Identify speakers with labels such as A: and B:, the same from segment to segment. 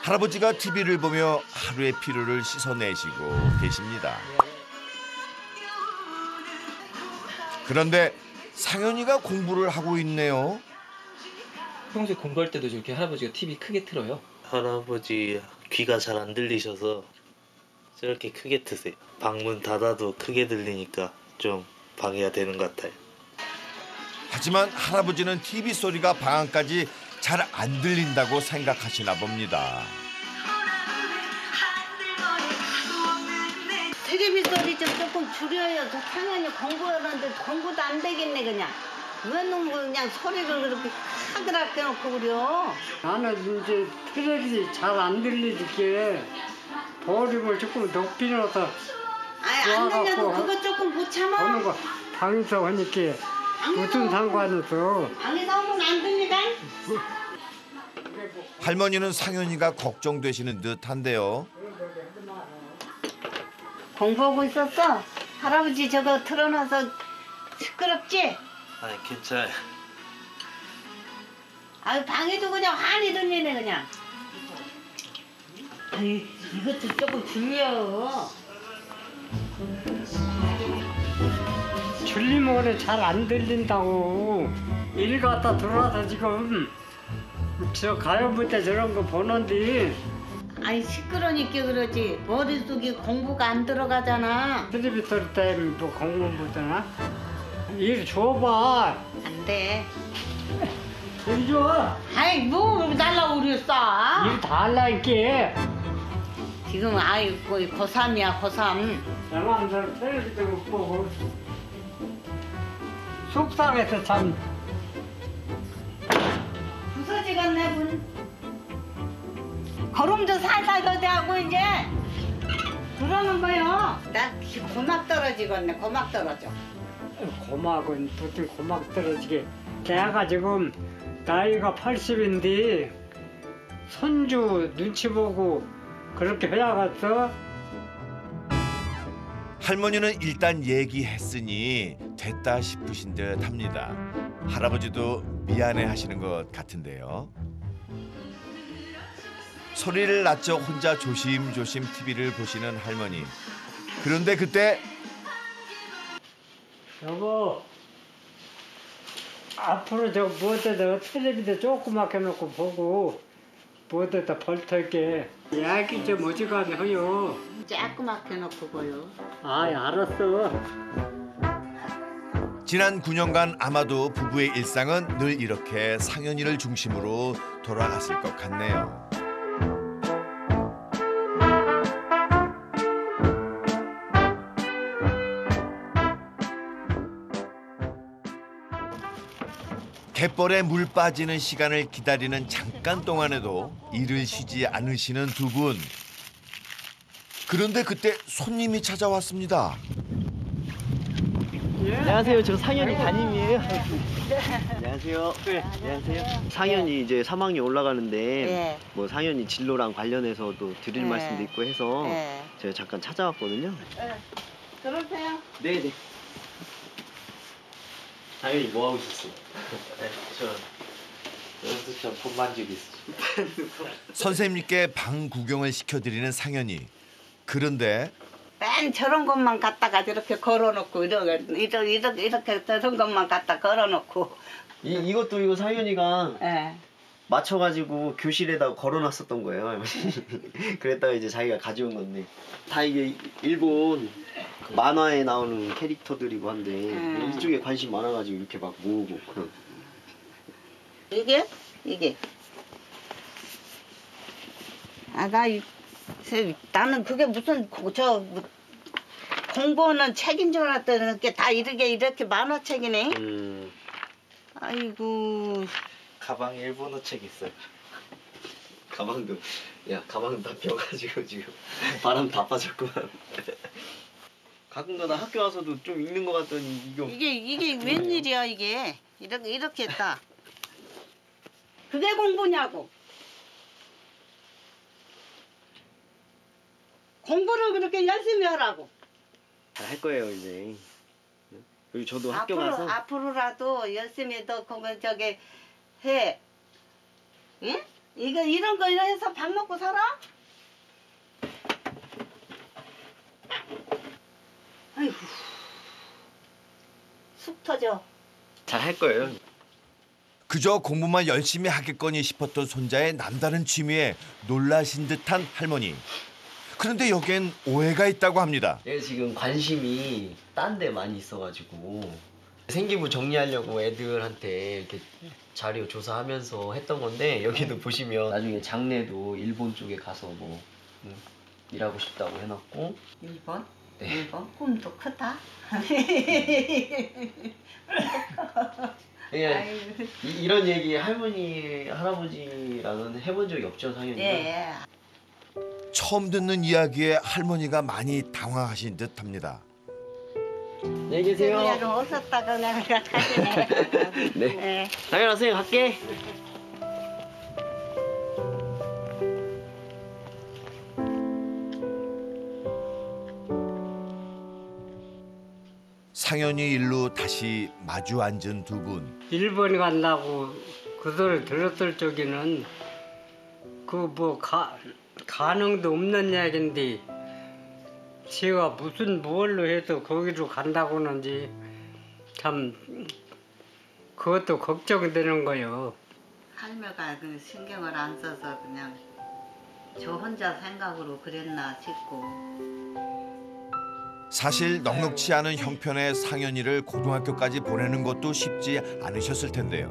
A: 할아버지가 TV를 보며 하루의 피로를 씻어내시고 계십니다. 그런데 상현이가 공부를 하고 있네요.
B: 평소에 공부할 때도 저렇게 할아버지가 TV 크게 틀어요?
C: 할아버지 귀가 잘 안 들리셔서 저렇게 크게 트세요. 방문 닫아도 크게 들리니까 좀 방해가 되는 것 같아요.
A: 하지만 할아버지는 TV 소리가 방 안까지 잘 안 들린다고 생각하시나 봅니다.
D: 텔레비 소리 좀 조금 줄여요. 저 당연히 공부하는데 공부도 안 되겠네 그냥. 왜 놈 그냥 소리를 그렇게 하드랍게 놓고 그려.
E: 나는 이제 텔레비전이 잘 안 들리니까 볼륨을 조금 높이 넣어서
D: 아니 안 들려도 그거 조금 못 참아.
E: 보는 거 방에서 하니까 무슨 상관없어.
D: 방에서 오면 안 들리다.
A: 할머니는 상현이가 걱정되시는 듯한데요.
D: 공부하고 있었어? 할아버지 저거 틀어놔서 시끄럽지?
C: 아니 괜찮아요.
D: 아유 방에도 그냥 환히 들리네 그냥. 아이 이것도 조금 줄여.
E: 줄리면 잘 안 들린다고. 일 갔다 들어와서 지금 저 가요부 때 저런 거 보는데
D: 아이 시끄러니까 그러지 머릿속에 공부가 안 들어가잖아.
E: 텔레비 소리 때문에 뭐 공부 못하나? 일 줘봐.
D: 안 돼.
E: 일 줘.
D: 아이 뭐 달라고 그랬어?
E: 일 다 할라니까.
D: 지금 아이 거의 고3이야 고3.
E: 나만 텔레비도 못 보고 속상해서 참.
D: 부서지겠네 문. 걸음도 살살 더대하고 이제. 그러는 거요. 나 고막 떨어지겠네 고막 떨어져.
E: 고막은 무슨 고막 떨어지게. 걔가 지금 나이가 80인데 손주 눈치 보고 그렇게 해야겠어?
A: 할머니는 일단 얘기했으니 됐다 싶으신 듯 합니다. 할아버지도 미안해 하시는 것 같은데요. 소리를 낮춰 혼자 조심조심 TV를 보시는 할머니. 그런데 그때
E: 여보, 앞으로 저 무엇에다 텔레비전 조그맣게 놓고 보고 무엇에다 벌털게 이야기 좀 어지간히 해요.
D: 조그맣게 놓고 보여.
E: 아이 알았어.
A: 지난 9년간 아마도 부부의 일상은 늘 이렇게 상현이를 중심으로 돌아갔을 것 같네요. 갯벌에 물 빠지는 시간을 기다리는 잠깐 동안에도 일을 쉬지 않으시는 두 분. 그런데 그때 손님이 찾아왔습니다.
F: 안녕하세요. 저 상현이 담임이에요. 안녕하세요.
E: 네.
F: 안녕하세요. 상현이 이제 3학년 올라가는데
D: 네.
F: 뭐 상현이 진로랑 관련해서도 드릴
D: 네.
F: 말씀도 있고 해서
D: 네.
F: 제가 잠깐 찾아왔거든요.
D: 들어오세요.
F: 네네. 상현이 뭐 하고 있었어요?
C: 저 연습장 폰 만지고 있어요.
F: 선생님께
A: 방 구경을 시켜드리는 상현이. 그런데
D: 맨 저런 것만 갖다가 이렇게 걸어놓고 이렇게 저런 것만 갖다 걸어놓고.
F: 이것도 이거 상현이가
D: 예.
F: 맞춰가지고 교실에다 걸어놨었던 거예요. 그랬다가 이제 자기가 가져온 건데 다 이게 일본 만화에 나오는 캐릭터들이고 한데 이쪽에 관심 많아가지고 이렇게 막 모으고 그런.
D: 이게 나는 그게 무슨 공부하는 책인 줄 알았더니 게 다 이렇게 만화책이네. 아이고.
C: 가방에 일본어 책 있어요.
F: 가방도 다 펴가지고 지금 바람 다 빠졌구만. 가끔가다 학교 와서도 좀 읽는 것 같더니
D: 이게 웬일이야 이게 이렇게 했다. 그게 공부냐고. 공부를 그렇게 열심히 하라고.
F: 잘 할 거예요 이제. 그리고 저도 학교 가서
D: 앞으로라도 열심히 더 공부 저기 해. 응? 이런 거 해서 밥 먹고 살아? 아이고 쑥 터져.
F: 잘 할 거예요.
A: 그저 공부만 열심히 하겠거니 싶었던 손자의 남다른 취미에 놀라신 듯한 할머니. 그런데 여기엔 오해가 있다고 합니다.
F: 얘 지금 관심이 딴 데 많이 있어가지고 생기부 정리하려고 애들한테 이렇게 자료 조사하면서 했던 건데 여기도 보시면 나중에 장래도 일본 쪽에 가서 뭐 일하고 싶다고 해놨고
D: 1번?
F: 네.
D: 1번? 꿈도 크다.
F: 예,
D: 아이고.
F: 이런 얘기 할머니 할아버지랑은 해본 적이 없죠 당연히.
D: 예.
A: 처음 듣는 이야기에 할머니가 많이 당황하신 듯합니다.
F: 안녕히 계세요.
D: 그냥 좀 없었다가 내가 가시네.
F: 네.
D: 네.
F: 당연히 선생님 갈게.
A: 상현이 일로 다시 마주 앉은 두 분.
E: 일본 간다고 그 소리 들었을 적에는 그 뭐 가능도 없는 이야기인데 제가 무슨 뭘로 해서 거기로 간다고는지 참 그것도 걱정되는 거요.
D: 할매가 그 신경을 안 써서 그냥 저 혼자 생각으로 그랬나 싶고.
A: 사실 넉넉치 않은 형편의 상현이를 고등학교까지 보내는 것도 쉽지 않으셨을 텐데요.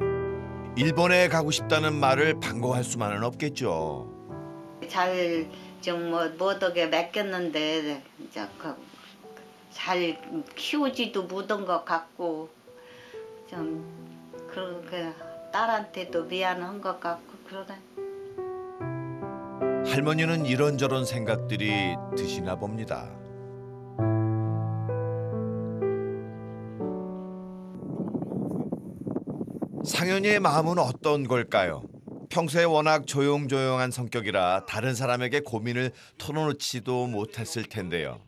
A: 일본에 가고 싶다는 말을 반거할 수만은 없겠죠.
D: 잘 좀 뭐 못하게 맡겼는데 이제 잘 키우지도 못한 것 같고 좀 그렇게 딸한테도 미안한 것 같고 그러다.
A: 할머니는 이런저런 생각들이 드시나 봅니다. 상현이의 마음은 어떤 걸까요? 평소에 워낙 조용조용한 성격이라 다른 사람에게 고민을 털어놓지도 못했을 텐데요.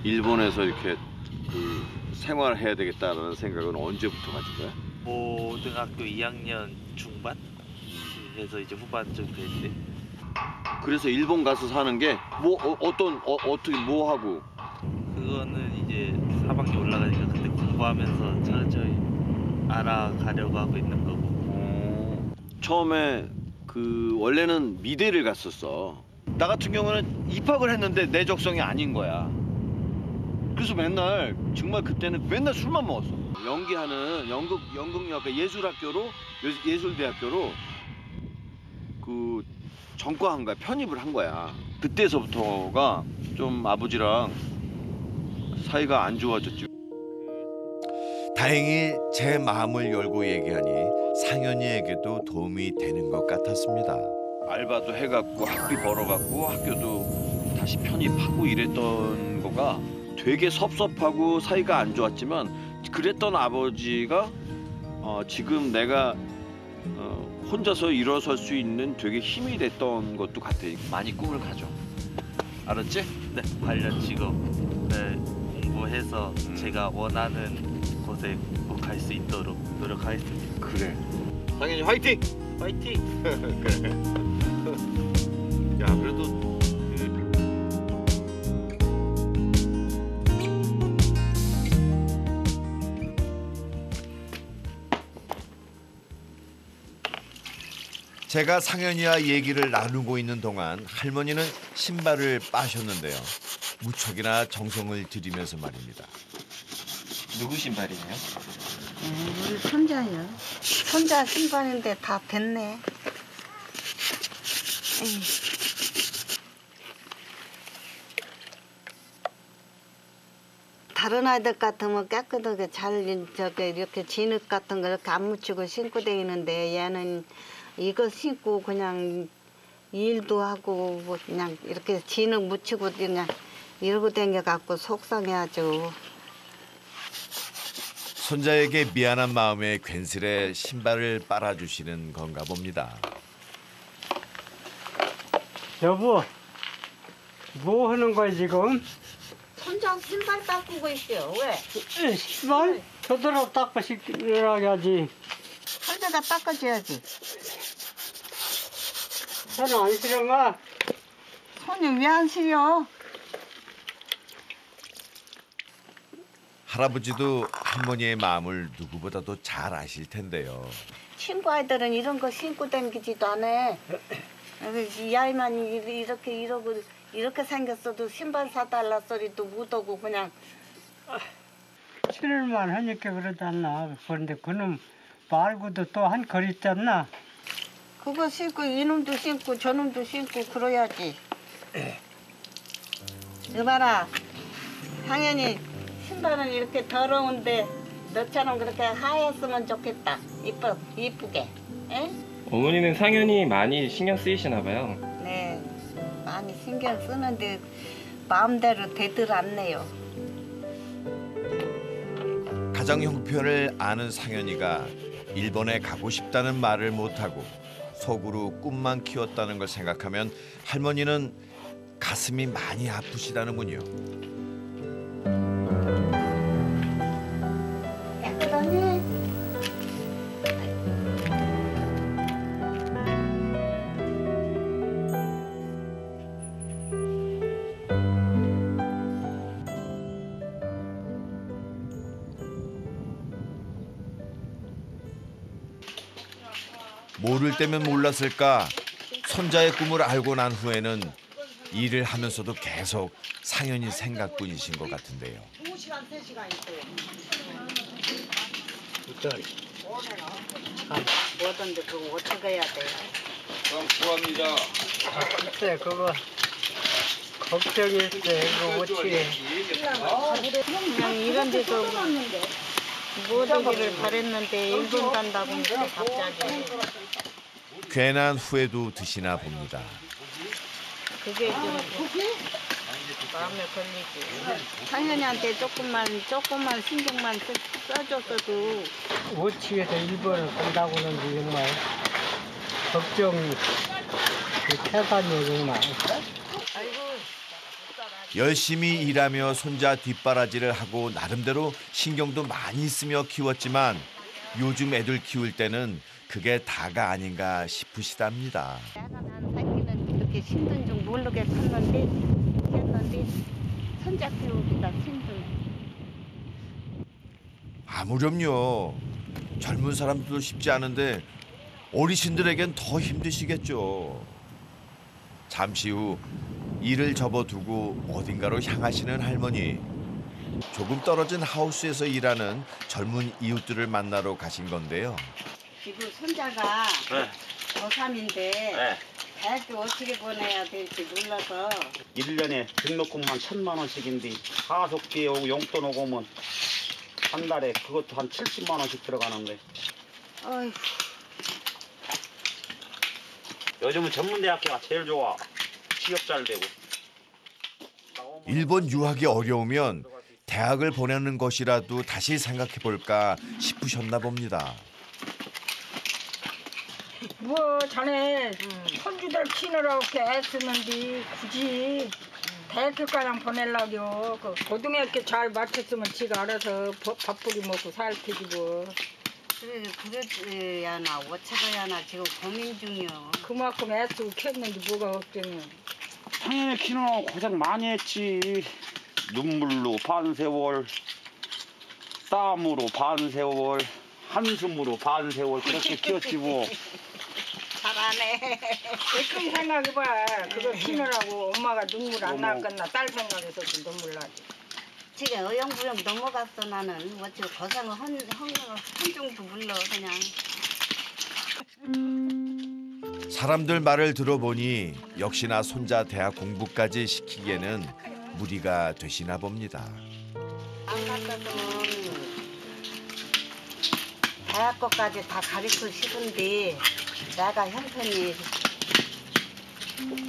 G: 일본에서 이렇게 그 생활해야 되겠다는 생각은 언제부터 가진 거야?
C: 고등학교 2학년 중반 해서 이제 후반쯤 될 때.
G: 그래서 일본 가서 사는 게 뭐 어떻게 뭐 하고?
C: 그거는 이제 4학년 올라가니까 그때 공부하면서 천천히 알아가려고 하고 있는 거고.
G: 처음에 그 원래는 미대를 갔었어. 나 같은 경우는 입학을 했는데 내 적성이 아닌 거야. 그래서 맨날 정말 그때는 맨날 술만 먹었어. 연기하는 연극영화과 예술대학교로 그 전과한 거야. 편입을 한 거야. 그때서부터가 좀 아버지랑 사이가 안 좋아졌지.
A: 다행히 제 마음을 열고 얘기하니 상현이에게도 도움이 되는 것 같았습니다.
G: 알바도 해갖고 학비 벌어갖고 학교도 다시 편입하고 이랬던 거가 되게 섭섭하고 사이가 안 좋았지만 그랬던 아버지가 지금 내가 혼자서 일어설 수 있는 되게 힘이 됐던 것도 같아. 많이 꿈을 가져. 알았지?
C: 네, 관련 직업을 공부해서 제가 원하는 곳에 꼭 갈 수 있도록 노력하겠습니다.
G: 그래. 상현이 화이팅!
C: 화이팅!
G: 그래. 야 그래도
A: 제가 상현이와 얘기를 나누고 있는 동안 할머니는 신발을 빠셨는데요. 무척이나 정성을 들이면서 말입니다.
F: 누구 신발이에요?
D: 우리 손자요. 손자 신발인데 다 됐네. 다른 아이들 같으면 깨끗하게 잘 이렇게 진흙 같은 거 이렇게 안 묻히고 신고 다니는데 얘는 이거 신고 그냥 일도 하고 뭐 그냥 이렇게 진흙 묻히고 그냥 이러고 다녀갖고 속상해하죠.
A: 손자에게 미안한 마음에 괜스레 신발을 빨아주시는 건가 봅니다.
E: 여보, 뭐 하는 거야 지금?
D: 손자 신발 닦고 있어요. 왜?
E: 신발? 저대로 닦고 싶으라 해야지.
D: 손자가 닦아줘야지.
E: 손 안 시려마?
D: 손이 왜 안 시려?
A: 할아버지도 할머니의 마음을 누구보다도 잘 아실 텐데요.
D: 친구 아이들은 이런 거 신고 다니지도 않아. 이 아이만 이렇게 이러고 이렇게 생겼어도 신발 사달라 소리도 못하고 그냥
E: 신을만 하니까 그러지 않나. 그런데 그놈 말고도 또 한 거리 있잖아.
D: 그거 신고 이놈도 신고 저놈도 신고 그래야지. 여봐라, 당연히 신발은 이렇게 더러운데 너처럼 그렇게 하였으면 좋겠다. 이쁘게. 에?
B: 어머니는 상현이 많이 신경 쓰이시나 봐요.
D: 네, 많이 신경 쓰는데 마음대로 되들 않네요.
A: 가정 형편을 아는 상현이가 일본에 가고 싶다는 말을 못하고 속으로 꿈만 키웠다는 걸 생각하면 할머니는 가슴이 많이 아프시다는군요.
D: 깨끗하니?
A: 모를 때면 몰랐을까 손자의 꿈을 알고 난 후에는 일을 하면서도 계속 상현이 생각뿐이신 것 같은데요.
D: 2시간, 3시간 있어요. 뭐던데 그거 어떻게 해야 돼?
E: 글쎄 그거 걱정일 때 그거 어떻게
D: 그냥 이런 데서 못 오기를 바랬는데 일본 간다고 이렇게 갑자기.
A: 괜한 후회도 드시나 봅니다.
D: 그게 좀 마음에 걸리지. 상현이한테 조금만 신경만 써줬어도
E: 어떻게 해서 일본을 간다고는 정말 걱정 그 태산이 정말.
A: 열심히 일하며 손자 뒷바라지를 하고 나름대로 신경도 많이 쓰며 키웠지만 요즘 애들 키울 때는 그게 다가 아닌가 싶으시답니다.
D: 내가 난 새끼는 이렇게 힘든 줄 모르게 컸는데 손자 키우기가 힘드네.
A: 아무렴요. 젊은 사람들도 쉽지 않은데 어르신들에겐 더 힘드시겠죠. 잠시 후 일을 접어두고 어딘가로 향하시는 할머니. 조금 떨어진 하우스에서 일하는 젊은 이웃들을 만나러 가신 건데요.
D: 지금 손자가
C: 네.
D: 고3인데
C: 네.
D: 대학교 어떻게 보내야 될지 몰라서
H: 1년에 등록금만 1,000만 원씩인데 하숙비 오고 용돈 오고 오면 한 달에 그것도 한 70만 원씩 들어가는데
D: 어휴,
H: 요즘은 전문대학교가 제일 좋아. 취업 잘 되고.
A: 일본 유학이 어려우면 대학을 보내는 것이라도 다시 생각해 볼까 싶으셨나 봅니다.
I: 뭐 자네 손주들 키우느라고 이렇게 애쓰는데 굳이 대학교까지 보내려고 그 고등학교 잘 마쳤으면 지가 알아서 밥벌이 먹고 살 테지 뭐.
D: 그래야 하나 어쩌야 하나 지금 고민 중이요.
I: 그만큼 애쓰고 키웠는데 뭐가 걱정이야.
H: 당연히 키우느라고 고생 많이 했지. 눈물로 반 세월, 땀으로 반 세월, 한숨으로 반 세월 그렇게 키웠지 뭐.
D: 잘하네.
I: 그렇게 생각해봐. 그거 키우느라고 엄마가 눈물 안 나겠나 딸 생각해서도 눈물 나지.
D: 지금 어영부영 넘어갔어 나는. 어찌 고생을 한 중도 몰라 그냥.
A: 사람들 말을 들어보니 역시나 손자 대학 공부까지 시키기에는 무리가 되시나 봅니다.
D: 안 갔다면 대학교까지 다 가르치고 싶은데 내가 형편이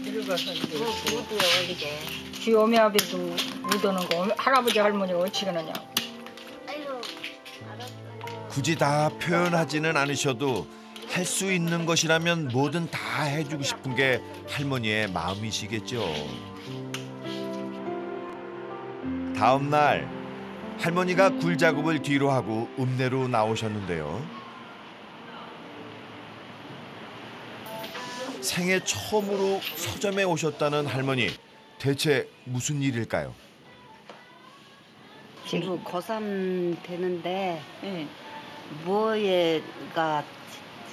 I: 늙어서 이제
D: 무드요 이게.
I: 지 어미 아비도 못 오는 거 할아버지 할머니가 어찌 그러냐.
D: 아이고 알았어요.
A: 굳이 다 표현하지는 않으셔도 할 수 있는 것이라면 뭐든 다 해주고 싶은 게 할머니의 마음이시겠죠. 다음 날 할머니가 굴 작업을 뒤로 하고 읍내로 나오셨는데요. 생애 처음으로 서점에 오셨다는 할머니. 대체 무슨 일일까요?
D: 지금 고3 되는데
J: 네.
D: 뭐가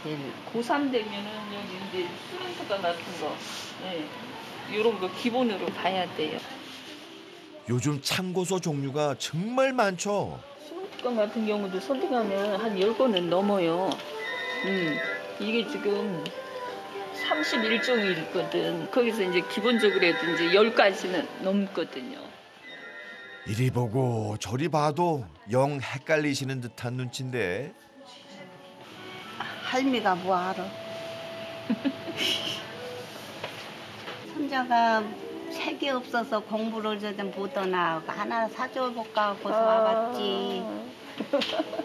D: 제일
J: 고3 되면은 여기 이제 수능특강 같은 거, 네. 이런 거 기본으로 봐야 돼요.
A: 요즘 참고서 종류가 정말 많죠.
J: 수능특강 같은 경우도 선택하면 한 10권은 넘어요. 이게 지금 31종이 있거든. 거기서 이제 기본적으로 해도 이제 10가지는 넘거든요.
A: 이리 보고 저리 봐도 영 헷갈리시는 듯한 눈치인데.
D: 할미가 뭐 알아? 손자가 책이 없어서 공부를 좀 못하나 하나 사줘볼까 하고 와봤지.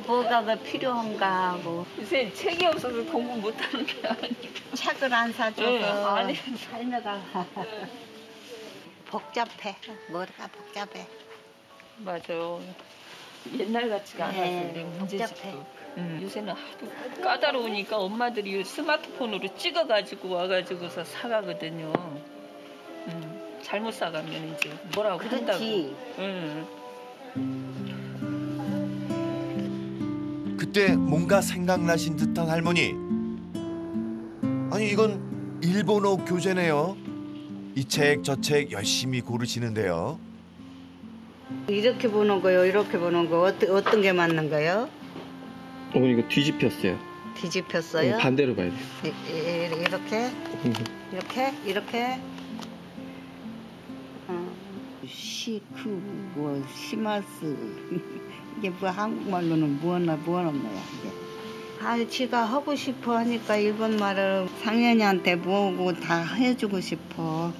D: 뭐가 그 필요한가 하고.
J: 요새 책이 없어서 공부 못하는 게 아니고.
D: 책을 안 사줘서
J: 네, 아니.
D: 할미가 복잡해. 머리가 복잡해.
J: 맞아요. 옛날 같지가 않아서
D: 네,
J: 그래,
D: 복잡해.
J: 요새는 하도 까다로우니까 엄마들이 스마트폰으로 찍어가지고 와가지고서 사가거든요. 잘못 사가면 이제 뭐라고 한다고.
D: 그렇지.
A: 그때 뭔가 생각나신 듯한 할머니. 아니 이건 일본어 교재네요. 이 책 저 책 열심히 고르시는데요.
D: 이렇게 보는 거요, 이렇게 보는 거 어떤 게 맞는 거요?
B: 어머니 이거 뒤집혔어요.
D: 뒤집혔어요?
B: 반대로 봐야 돼요.
D: 이렇게, 이렇게. 시크 뭐 시마스 이게 뭐 한국말로는 뭐는 거야 이게. 아, 지가 하고 싶어 하니까 일본 말을 상현이한테 뭐고 다 해주고 싶어.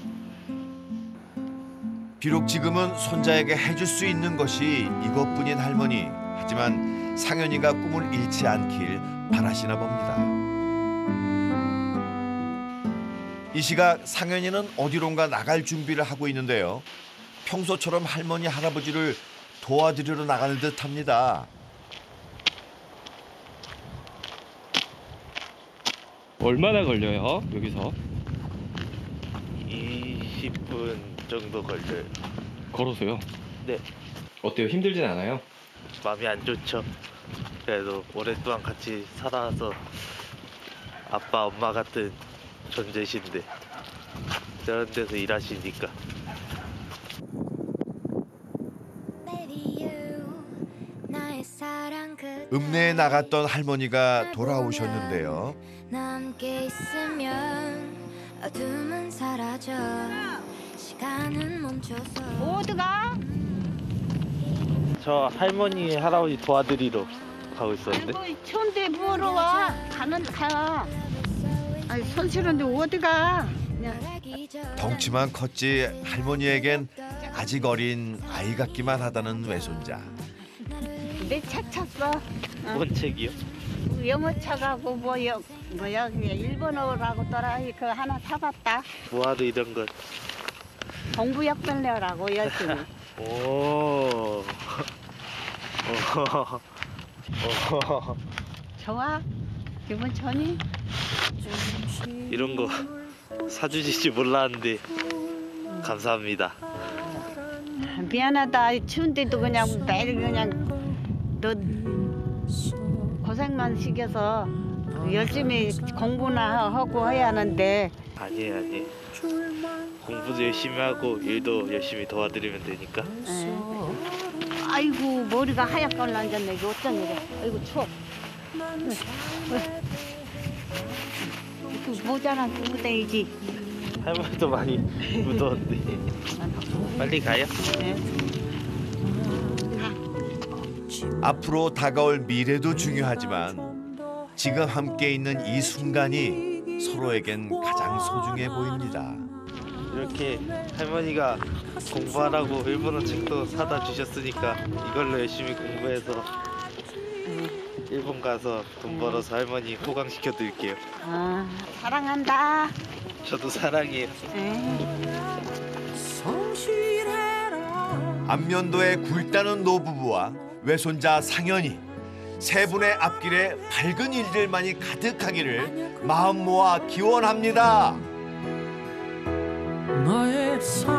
A: 비록 지금은 손자에게 해줄 수 있는 것이 이것뿐인 할머니. 하지만 상현이가 꿈을 잃지 않길 바라시나 봅니다. 이 시각 상현이는 어디론가 나갈 준비를 하고 있는데요. 평소처럼 할머니 할아버지를 도와드리러 나가는 듯합니다.
B: 얼마나 걸려요 여기서?
C: 20분 정도 걸려요.
B: 걸어서요?
C: 네.
B: 어때요? 힘들진 않아요?
C: 마음이 안 좋죠. 그래도 오랫동안 같이 살아서 아빠 엄마 같은 존재신데 저런 데서 일하시니까.
A: 읍내에 나갔던 할머니가 돌아오셨는데요.
K: 함께 있으면 어둠은 사라져 시간은 멈춰서
D: 어디가?
C: 저 할머니 할아버지 도와드리러 가고 있었는데.
D: 아이고 추운데 뭐로 와? 가. 아니 손실은데 어디가?
A: 덩치만 컸지 할머니에겐 아직 어린 아이 같기만 하다는 외손자.
D: 내 책 찼어.
C: 뭔 책이요?
D: 영어 책하고 뭐야 일본어라고 떠라 그 하나 사봤다.
C: 뭐하러 이런 걸.
D: 공부역별내라고 열심히.
C: 오.
D: 좋아? 기분 좋니?
C: 이런 거 사주실지 몰랐는데 감사합니다.
D: 미안하다. 추운데도 그냥 매일 그냥 너 고생만 시켜서 열심히 공부나 하고 해야 하는데.
C: 아니에요. 공부도 열심히 하고 일도 열심히 도와드리면 되니까.
D: 아이고 머리가 하얗게 올라앉았네. 이거 어쩐 일이야. 아이고 추워. 그 모자란 두고 다니지.
C: 할머니도 많이 무더운데. 빨리 가요.
D: 네.
A: 앞으로 다가올 미래도 중요하지만 지금 함께 있는 이 순간이 서로에겐 가장 소중해 보입니다.
C: 이렇게 할머니가 공부하라고 일본어 책도 사다 주셨으니까 이걸로 열심히 공부해서 일본 가서 돈 벌어서 할머니 호강시켜 드릴게요.
D: 사랑한다.
C: 저도 사랑해요.
A: 안면도의 굴다는 노부부와 외손자 상현이. 세 분의 앞길에 밝은 일들만이 가득하기를 마음 모아 기원합니다.
L: 너의 손